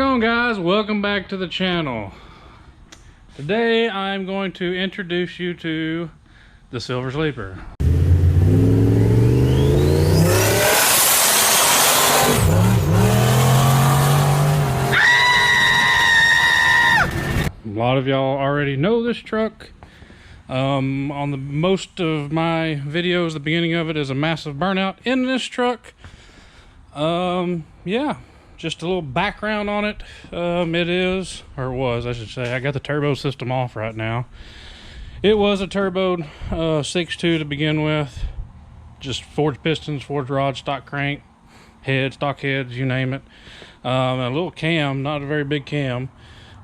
going, guys? Welcome back to the channel. Today I'm going to introduce you to the Silver Sleeper. A lot of y'all already know this truck. On the most of my videos, the beginning of it is a massive burnout in this truck. Yeah, just a little background on it. It is, or it was, I should say. I got the turbo system off right now. It was a turbo 6.2 to begin with. Just forged pistons, forged rods, stock crank, stock heads, you name it. A little cam, not a very big cam.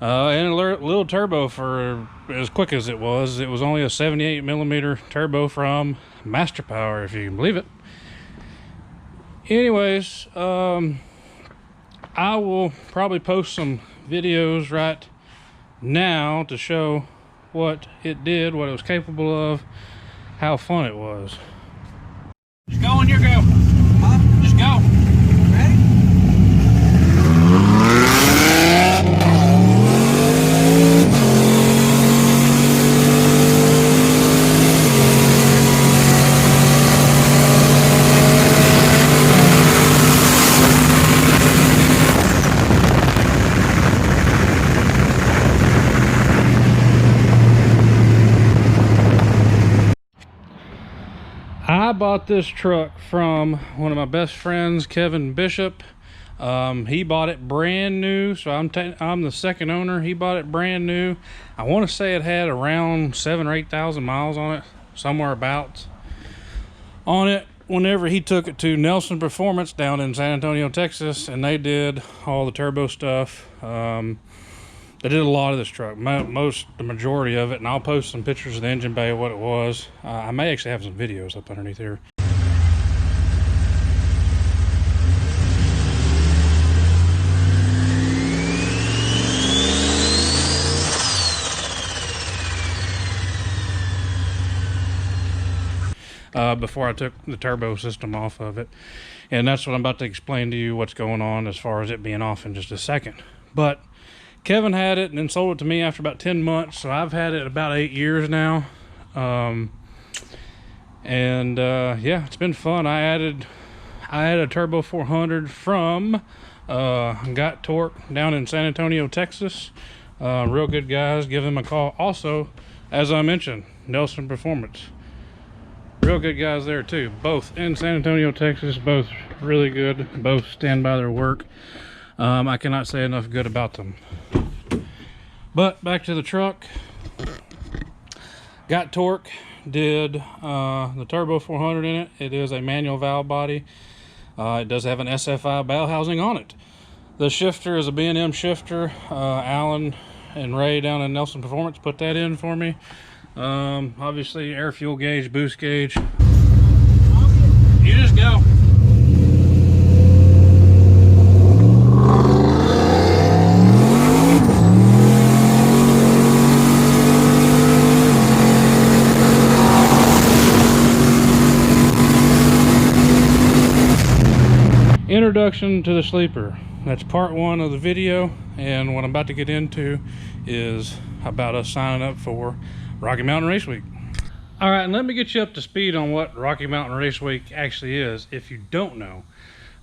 And a little turbo for as quick as it was. It was only a 78 millimeter turbo from Master Power, if you can believe it. Anyways, I will probably post some videos right now to show what it did, what it was capable of, how fun it was. Just go when you go. Huh? Just go. Ready? I bought this truck from one of my best friends, Kevin Bishop. He bought it brand new, so I'm the second owner. He bought it brand new. I want to say it had around 7,000 or 8,000 miles on it, somewhere about on it, whenever he took it to Nelson Performance down in San Antonio, Texas, and they did all the turbo stuff. They did a lot of this truck, the majority of it, and I'll post some pictures of the engine bay of what it was. I may actually have some videos up underneath here. Before I took the turbo system off of it, and that's what I'm about to explain to you what's going on as far as it being off in just a second. But Kevin had it and then sold it to me after about 10 months, so I've had it about 8 years now. Yeah, it's been fun. I added a turbo 400 from Got Torque down in San Antonio, Texas. Real good guys. Give them a call. Also, as I mentioned, Nelson Performance, real good guys there too, both in San Antonio, Texas. Both really good, both stand by their work. I cannot say enough good about them. But back to the truck. Got Torque did the Turbo 400 in it. It is a manual valve body. It does have an SFI bell housing on it. The shifter is a B&M shifter. Alan and Ray down in Nelson Performance put that in for me. Obviously air fuel gauge, boost gauge. You just go. Introduction to the Sleeper. That's part one of the video, and what I'm about to get into is about us signing up for Rocky Mountain Race Week. All right, and let me get you up to speed on what Rocky Mountain Race Week actually is, if you don't know.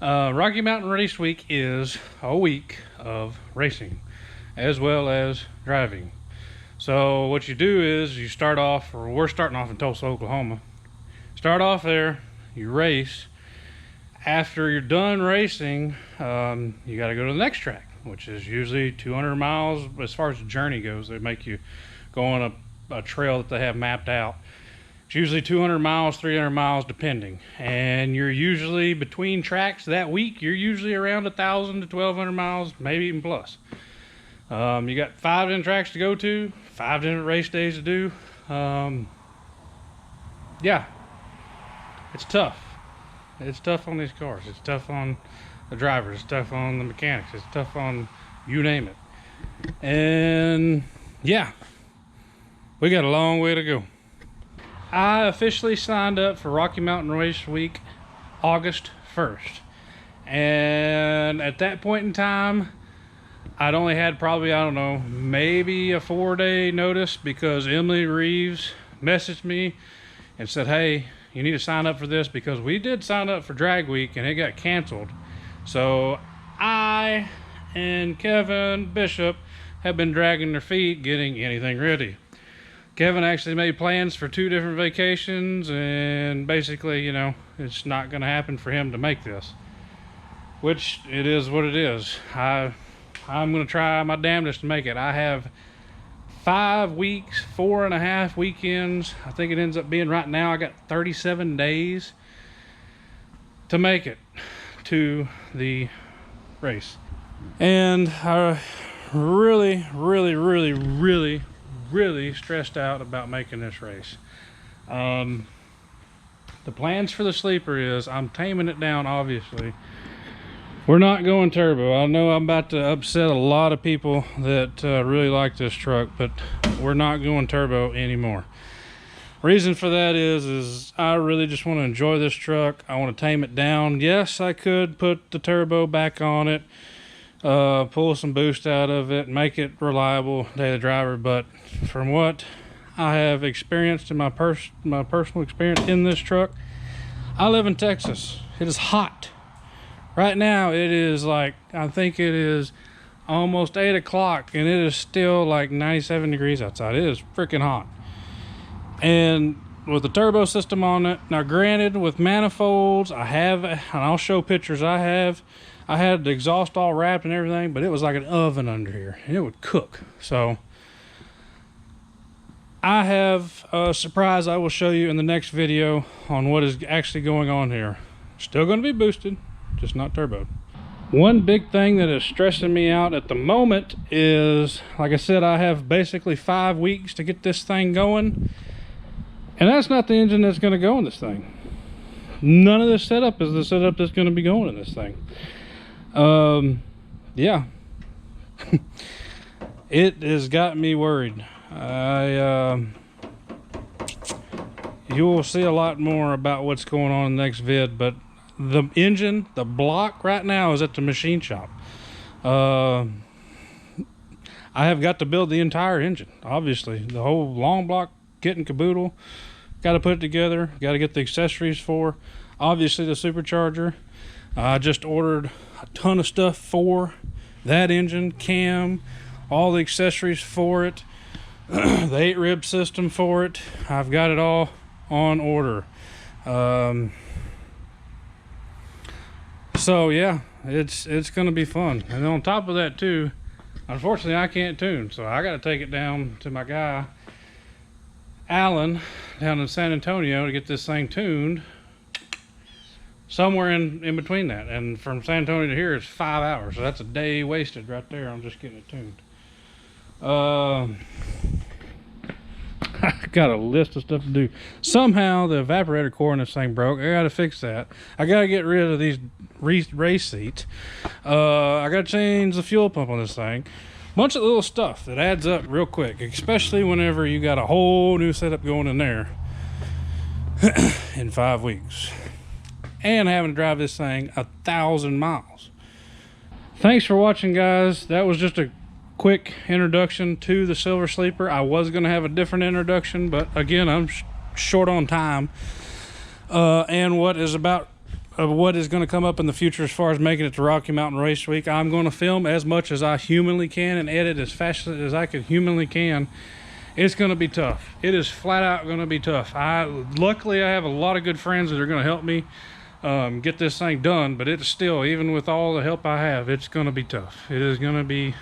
Rocky Mountain Race Week is a week of racing as well as driving. So what you do is you start off, or we're starting off in Tulsa, Oklahoma. Start off there, you race. After you're done racing, you got to go to the next track, which is usually 200 miles. As far as the journey goes, they make you go on a trail that they have mapped out. It's usually 200 miles, 300 miles, depending. And you're usually between tracks that week. You're usually around 1,000 to 1,200 miles, maybe even plus. You got 5 different tracks to go to, 5 different race days to do. Yeah, it's tough. It's tough on these cars. It's tough on the drivers. It's tough on the mechanics. It's tough on you name it. And yeah, we got a long way to go. I officially signed up for Rocky Mountain Race Week August 1st. And at that point in time, I'd only had probably, I don't know, maybe a 4-day notice, because Emily Reeves messaged me and said, hey, you need to sign up for this, because we did sign up for drag week and it got canceled. So I and Kevin Bishop have been dragging their feet getting anything ready. Kevin actually made plans for 2 different vacations, and basically, you know, it's not going to happen for him to make this, which it is what it is. I'm going to try my damnedest to make it. I have 5 weeks, 4.5 weekends. I think it ends up being, right now, I got 37 days to make it to the race. And I really stressed out about making this race. The plans for the sleeper is, I'm taming it down, obviously. We're not going turbo. I know I'm about to upset a lot of people that really like this truck, but we're not going turbo anymore. Reason for that is I really just want to enjoy this truck. I want to tame it down. Yes, I could put the turbo back on it, pull some boost out of it, make it reliable daily driver, but from what I have experienced in my personal experience in this truck, I live in Texas. It is hot. Right now it is like, I think it is almost 8 o'clock and it is still like 97 degrees outside. It is freaking hot. And with the turbo system on it, now granted, with manifolds, I have, and I'll show pictures, I had the exhaust all wrapped and everything, but it was like an oven under here and it would cook. So I have a surprise I will show you in the next video on what is actually going on here. Still going to be boosted, just not turbo. One big thing that is stressing me out at the moment is, like I said, I have basically 5 weeks to get this thing going, and that's not the engine that's going to go in this thing. None of this setup is the setup that's going to be going in this thing. Yeah. It has got me worried. You will see a lot more about what's going on in the next vid, but the engine, the block right now is at the machine shop. I have got to build the entire engine, obviously. The whole long block, kit and caboodle. Got to put it together. Got to get the accessories for, obviously, the supercharger. I just ordered a ton of stuff for that engine, cam, all the accessories for it, the 8-rib system for it. I've got it all on order. So yeah, it's gonna be fun. And on top of that too, unfortunately I can't tune, so I gotta take it down to my guy Alan down in San Antonio to get this thing tuned. Somewhere in between that, and from San Antonio to here is 5 hours, so that's a day wasted right there on just getting it tuned. I got a list of stuff to do. Somehow the evaporator core in this thing broke. I gotta fix that. I gotta get rid of these race seats. I gotta change the fuel pump on this thing. Bunch of little stuff that adds up real quick, especially whenever you got a whole new setup going in there in 5 weeks, and having to drive this thing 1,000 miles. Thanks for watching, guys. That was just a quick introduction to the Silver Sleeper. I was going to have a different introduction, but again, I'm short on time, and what is going to come up in the future as far as making it to Rocky Mountain Race Week. I'm going to film as much as I humanly can and edit as fast as I can humanly can. It's going to be tough. It is flat out going to be tough. Luckily I have a lot of good friends that are going to help me get this thing done, but it's still, even with all the help I have, it's going to be tough. It is going to be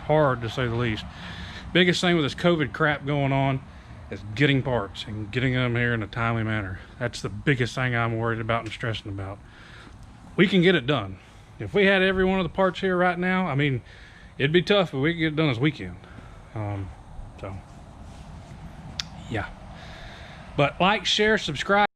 hard, to say the least. Biggest thing with this COVID crap going on is getting parts and getting them here in a timely manner. That's the biggest thing I'm worried about and stressing about. We can get it done. If we had every one of the parts here right now, I mean, it'd be tough, but we can get it done this weekend. So yeah, but like, share, subscribe.